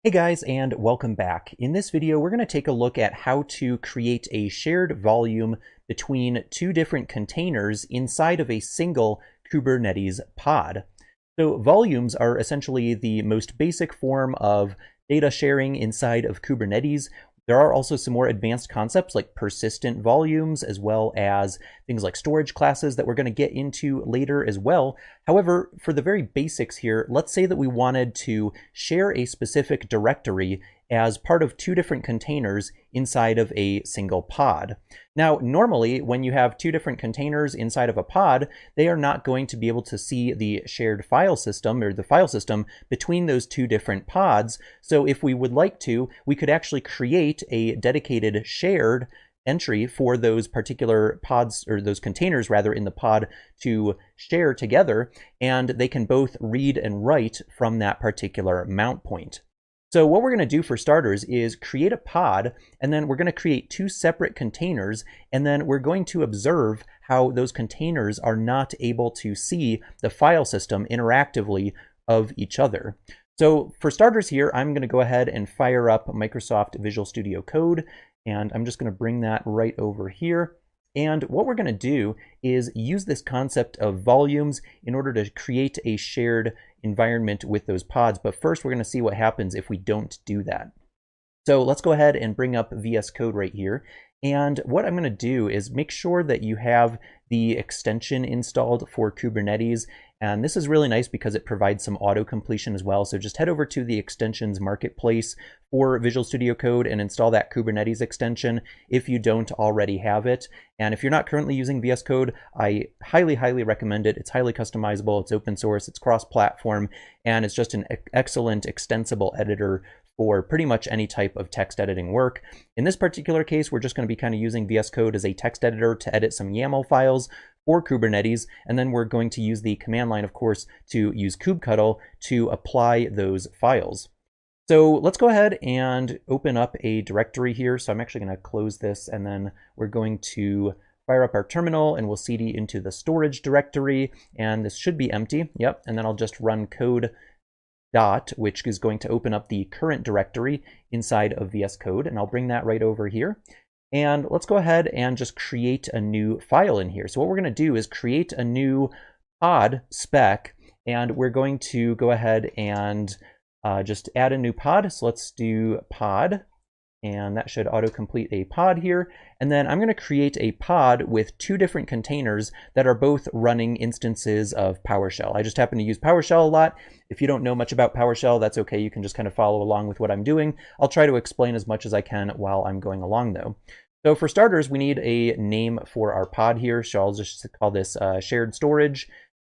Hey guys, and welcome back. In this video, we're going to take a look at how to create a shared volume between two different containers inside of a single Kubernetes pod. So volumes are essentially the most basic form of data sharing inside of Kubernetes. There are also some more advanced concepts like persistent volumes, as well as things like storage classes that we're going to get into later as well. However, for the very basics here, let's say that we wanted to share a specific directory as part of two different containers inside of a single pod. Now, normally when you have two different containers inside of a pod, they are not going to be able to see the shared file system or the file system between those two different pods. So if we would like to, we could actually create a dedicated shared entry for those particular pods, or those containers rather, in the pod to share together, and they can both read and write from that particular mount point. So what we're going to do for starters is create a pod, and then we're going to create two separate containers, and then we're going to observe how those containers are not able to see the file system interactively of each other. So for starters here, I'm going to go ahead and fire up Microsoft Visual Studio Code, and I'm just going to bring that right over here. And what we're going to do is use this concept of volumes in order to create a shared environment with those pods. But first, we're going to see what happens if we don't do that. So let's go ahead and bring up VS Code right here. And what I'm going to do is make sure that you have the extension installed for Kubernetes. And this is really nice because it provides some auto completion as well. So just head over to the extensions marketplace for Visual Studio Code and install that Kubernetes extension if you don't already have it. And if you're not currently using VS Code, I highly, highly recommend it. It's highly customizable, it's open source, it's cross-platform, and it's just an excellent extensible editor for pretty much any type of text editing work. In this particular case, we're just going to be kind of using VS Code as a text editor to edit some YAML files for Kubernetes, and then we're going to use the command line, of course, to use kubectl to apply those files. So let's go ahead and open up a directory here. So I'm actually going to close this, and then we're going to fire up our terminal, and we'll cd into the storage directory, and this should be empty. Yep, and then I'll just run code dot, which is going to open up the current directory inside of VS Code, and I'll bring that right over here. And let's go ahead and just create a new file in here. So what we're going to do is create a new pod spec, and we're going to go ahead and just add a new pod. So let's do pod, and that should autocomplete a pod here. And then I'm going to create a pod with two different containers that are both running instances of PowerShell. I just happen to use PowerShell a lot. If you don't know much about PowerShell, that's okay. You can just kind of follow along with what I'm doing. I'll try to explain as much as I can while I'm going along though. So for starters, we need a name for our pod here. So I'll just call this shared storage,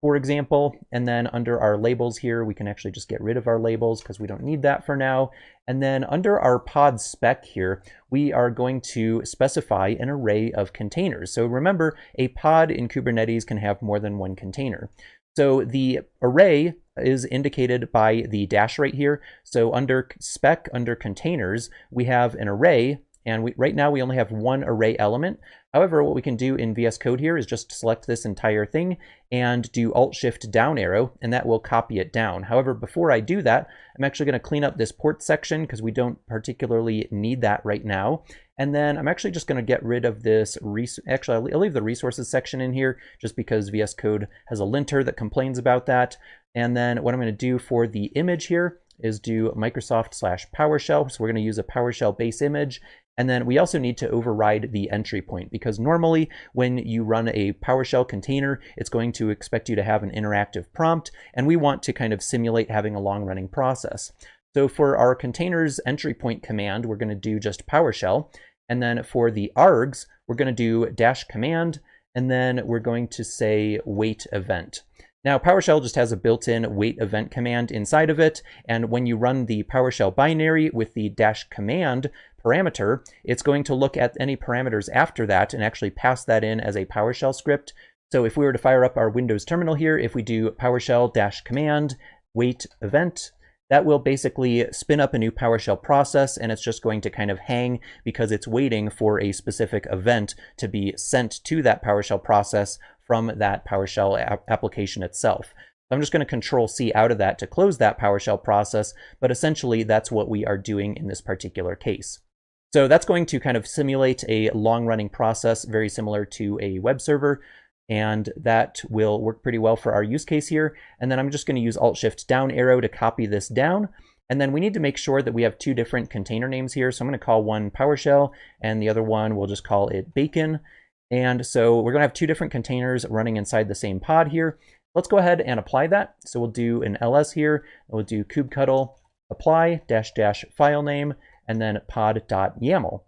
for example. And then under our labels here, we can actually just get rid of our labels because we don't need that for now. And then under our pod spec here, we are going to specify an array of containers. So remember, a pod in Kubernetes can have more than one container. So the array is indicated by the dash right here. So under spec, under containers, we have an array, and right now we only have one array element. However, what we can do in VS Code here is just select this entire thing and do Alt-Shift down arrow, and that will copy it down. However, before I do that, I'm actually going to clean up this port section because we don't particularly need that right now. And then I'm actually just going to get rid of this, actually I'll leave the resources section in here just because VS Code has a linter that complains about that. And then what I'm going to do for the image here is do Microsoft/PowerShell. So we're going to use a PowerShell base image. And then we also need to override the entry point, because normally when you run a PowerShell container, it's going to expect you to have an interactive prompt, and we want to kind of simulate having a long-running process. So for our containers entry point command, we're going to do just PowerShell. And then for the args, we're going to do -command, and then we're going to say wait event. Now, PowerShell just has a built-in wait event command inside of it, and when you run the PowerShell binary with the -command parameter, it's going to look at any parameters after that and actually pass that in as a PowerShell script. So if we were to fire up our Windows terminal here, if we do PowerShell -command wait event, that will basically spin up a new PowerShell process, and it's just going to kind of hang because it's waiting for a specific event to be sent to that PowerShell process from that PowerShell application itself. I'm just going to Control C out of that to close that PowerShell process, but essentially that's what we are doing in this particular case. So that's going to kind of simulate a long-running process very similar to a web server, and that will work pretty well for our use case here. And then I'm just going to use Alt-Shift-Down arrow to copy this down. And then we need to make sure that we have two different container names here. So I'm going to call one PowerShell, and the other one we'll just call it Bacon. And so we're going to have two different containers running inside the same pod here. Let's go ahead and apply that. So we'll do an ls here, and we'll do kubectl apply -- file name, and then pod.yaml.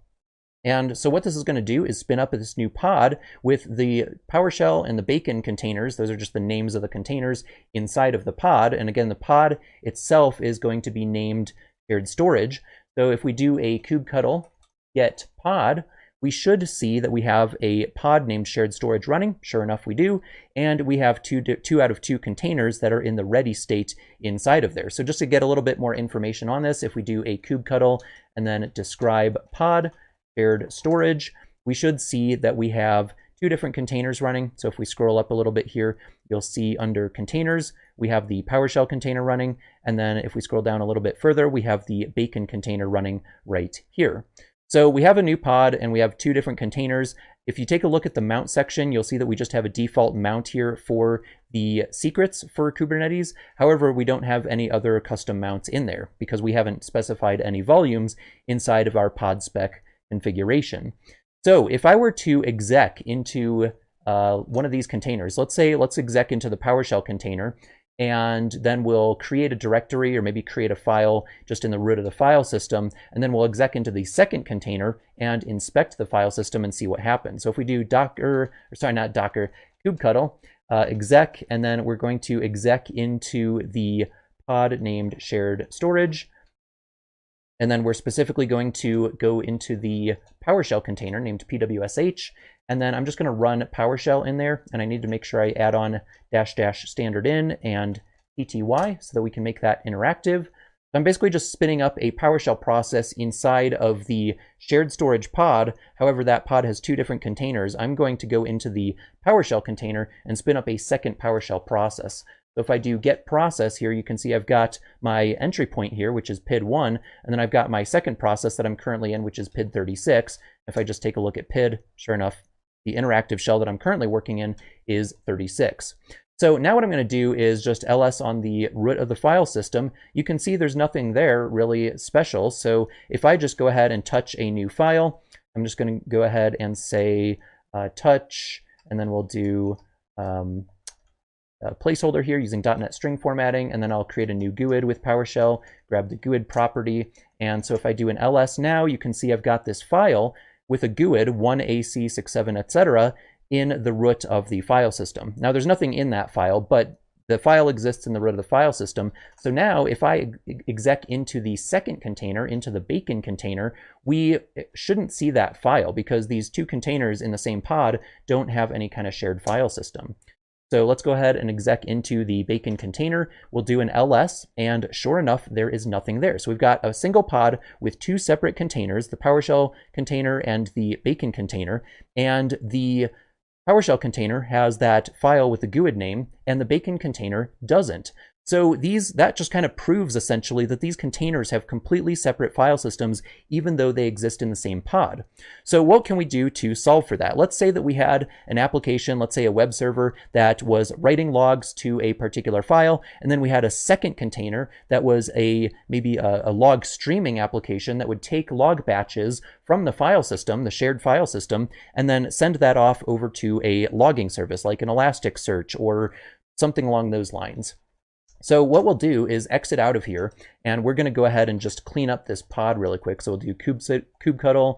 And so what this is going to do is spin up this new pod with the PowerShell and the Bacon containers. Those are just the names of the containers inside of the pod. And again, the pod itself is going to be named shared storage. So if we do a kubectl get pod, we should see that we have a pod named shared storage running. Sure enough, we do. And we have two out of two containers that are in the ready state inside of there. So just to get a little bit more information on this, if we do a kubectl and then describe pod shared storage, we should see that we have two different containers running. So if we scroll up a little bit here, you'll see under containers, we have the PowerShell container running. And then if we scroll down a little bit further, we have the Bacon container running right here. So we have a new pod and we have two different containers. If you take a look at the mount section, you'll see that we just have a default mount here for the secrets for Kubernetes. However, we don't have any other custom mounts in there because we haven't specified any volumes inside of our pod spec configuration. So if I were to exec into one of these containers, let's exec into the PowerShell container, and then we'll create a directory or maybe create a file just in the root of the file system, and then we'll exec into the second container and inspect the file system and see what happens. So if we do kubectl exec, and then we're going to exec into the pod named shared storage, and then we're specifically going to go into the PowerShell container named pwsh, and then I'm just going to run PowerShell in there, and I need to make sure I add on -- standard in and pty so that we can make that interactive. So I'm basically just spinning up a PowerShell process inside of the shared storage pod. However, that pod has two different containers. I'm going to go into the PowerShell container and spin up a second PowerShell process. So if I do get process here, you can see I've got my entry point here, which is PID1, and then I've got my second process that I'm currently in, which is PID36. If I just take a look at PID, sure enough, the interactive shell that I'm currently working in is 36. So now what I'm going to do is just ls on the root of the file system. You can see there's nothing there really special. So if I just go ahead and touch a new file, I'm just going to go ahead and say touch, and then we'll do a placeholder here using .NET string formatting, and then I'll create a new GUID with PowerShell, grab the GUID property. And so if I do an ls now, you can see I've got this file with a GUID 1AC67, etc. in the root of the file system. Now there's nothing in that file, but the file exists in the root of the file system. So now if I exec into the second container, into the Bacon container, we shouldn't see that file because these two containers in the same pod don't have any kind of shared file system. So let's go ahead and exec into the Bacon container. We'll do an ls, and sure enough, there is nothing there. So we've got a single pod with two separate containers, the PowerShell container and the Bacon container, and the PowerShell container has that file with the GUID name, and the Bacon container doesn't. So that just kind of proves essentially that these containers have completely separate file systems, even though they exist in the same pod. So what can we do to solve for that? Let's say that we had an application, let's say a web server, that was writing logs to a particular file, and then we had a second container that was maybe a log streaming application that would take log batches from the file system, the shared file system, and then send that off over to a logging service like an Elasticsearch or something along those lines. So what we'll do is exit out of here, and we're going to go ahead and just clean up this pod really quick. So we'll do kubectl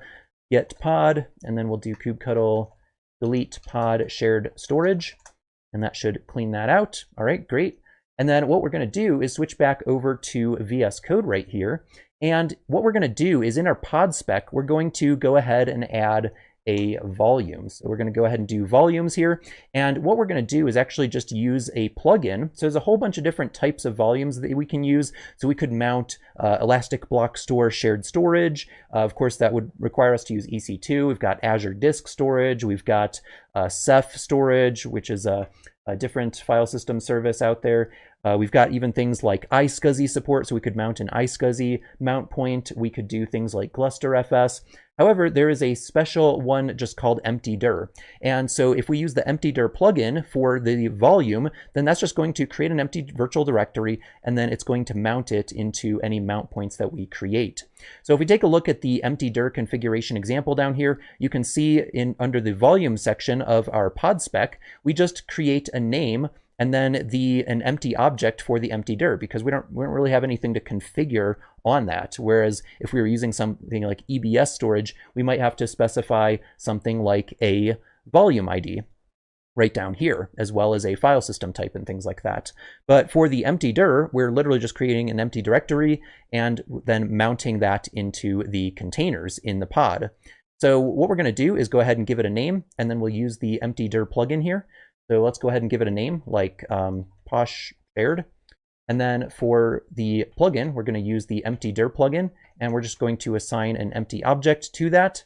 get pod, and then we'll do kubectl delete pod shared storage, and that should clean that out. All right, great. And then what we're going to do is switch back over to VS Code right here. And what we're going to do is in our pod spec, we're going to go ahead and add a volume. So we're going to go ahead and do volumes here. And what we're going to do is actually just use a plugin. So there's a whole bunch of different types of volumes that we can use. So we could mount Elastic Block Store shared storage. Of course, that would require us to use EC2. We've got Azure Disk Storage. We've got Ceph storage, which is a different file system service out there. We've got even things like iSCSI support, so we could mount an iSCSI mount point. We could do things like GlusterFS. However, there is a special one just called empty-dir. And so if we use the empty-dir plugin for the volume, then that's just going to create an empty virtual directory, and then it's going to mount it into any mount points that we create. So if we take a look at the empty-dir configuration example down here, you can see under the volume section of our pod spec, we just create a name and then an empty object for the empty-dir, because we don't really have anything to configure on that. Whereas if we were using something like EBS storage, we might have to specify something like a volume ID right down here, as well as a file system type and things like that. But for the empty-dir, we're literally just creating an empty directory and then mounting that into the containers in the pod. So what we're going to do is go ahead and give it a name, and then we'll use the empty-dir plugin here. So let's go ahead and give it a name like posh shared. And then for the plugin, we're going to use the empty-dir plugin, and we're just going to assign an empty object to that.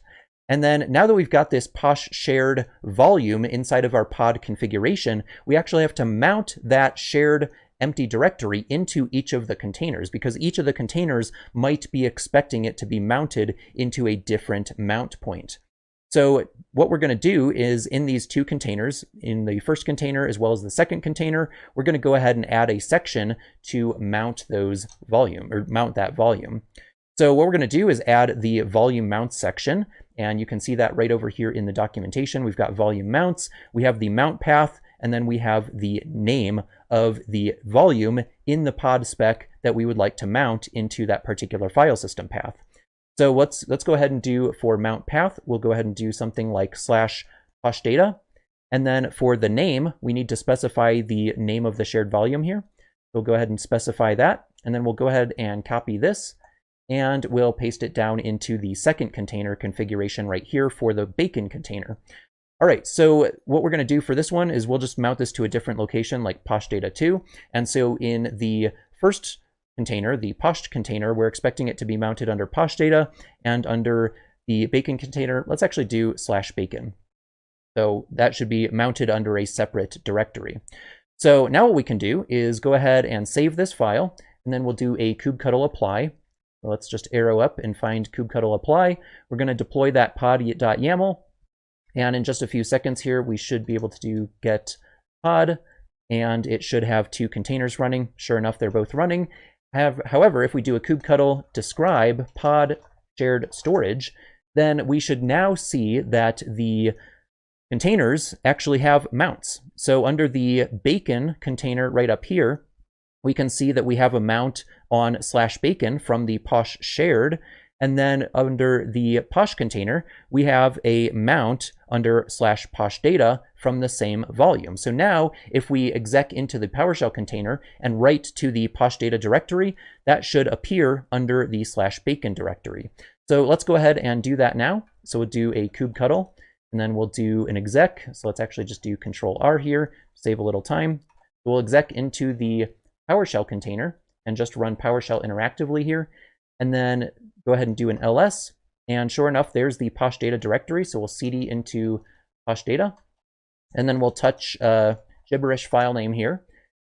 And then now that we've got this posh shared volume inside of our pod configuration, we actually have to mount that shared empty directory into each of the containers, because each of the containers might be expecting it to be mounted into a different mount point. So what we're going to do is in these two containers, in the first container as well as the second container, we're going to go ahead and add a section to mount those volume, or mount that volume. So what we're going to do is add the volume mount section, and you can see that right over here in the documentation. We've got volume mounts, we have the mount path, and then we have the name of the volume in the pod spec that we would like to mount into that particular file system path. So let's go ahead and do for mount path, we'll go ahead and do something like /poshdata. And then for the name, we need to specify the name of the shared volume here. We'll go ahead and specify that. And then we'll go ahead and copy this, and we'll paste it down into the second container configuration right here for the bacon container. All right, so what we're going to do for this one is we'll just mount this to a different location like poshdata2. And so in the first container, the posh container, we're expecting it to be mounted under poshdata, and under the bacon container, let's actually do /bacon. So that should be mounted under a separate directory. So now what we can do is go ahead and save this file, and then we'll do a kubectl apply. So let's just arrow up and find kubectl apply. We're going to deploy that pod.yaml, and in just a few seconds here, we should be able to do get pod, and it should have two containers running. Sure enough, they're both running. However, if we do a kubectl describe pod shared storage, then we should now see that the containers actually have mounts. So under the bacon container right up here, we can see that we have a mount on /bacon from the posh shared. And then under the posh container, we have a mount under /poshdata from the same volume. So now if we exec into the PowerShell container and write to the poshdata directory, that should appear under the /bacon directory. So let's go ahead and do that now. So we'll do a kubectl, and then we'll do an exec. So let's actually just do Control-R here, save a little time. We'll exec into the PowerShell container and just run PowerShell interactively here. And then go ahead and do an ls, and sure enough, there's the poshdata directory. So we'll cd into poshdata, and then we'll touch gibberish file name here.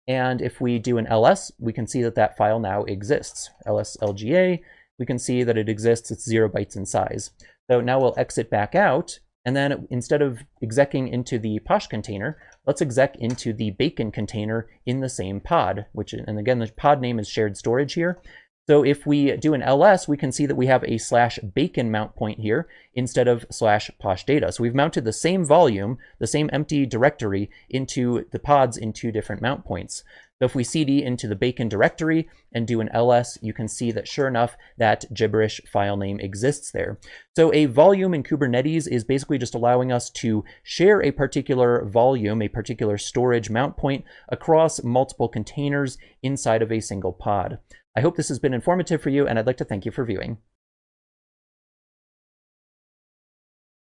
And if we do an ls, we can see that that file now exists. lslga, we can see that it exists. It's 0 bytes in size. So now we'll exit back out, and then instead of execing into the posh container, let's exec into the bacon container in the same pod, and again, the pod name is shared storage here. So if we do an ls, we can see that we have a /bacon mount point here instead of /poshdata. So we've mounted the same volume, the same empty directory into the pods in two different mount points. So if we cd into the bacon directory and do an ls, you can see that sure enough, that gibberish file name exists there. So a volume in Kubernetes is basically just allowing us to share a particular volume, a particular storage mount point across multiple containers inside of a single pod. I hope this has been informative for you, and I'd like to thank you for viewing.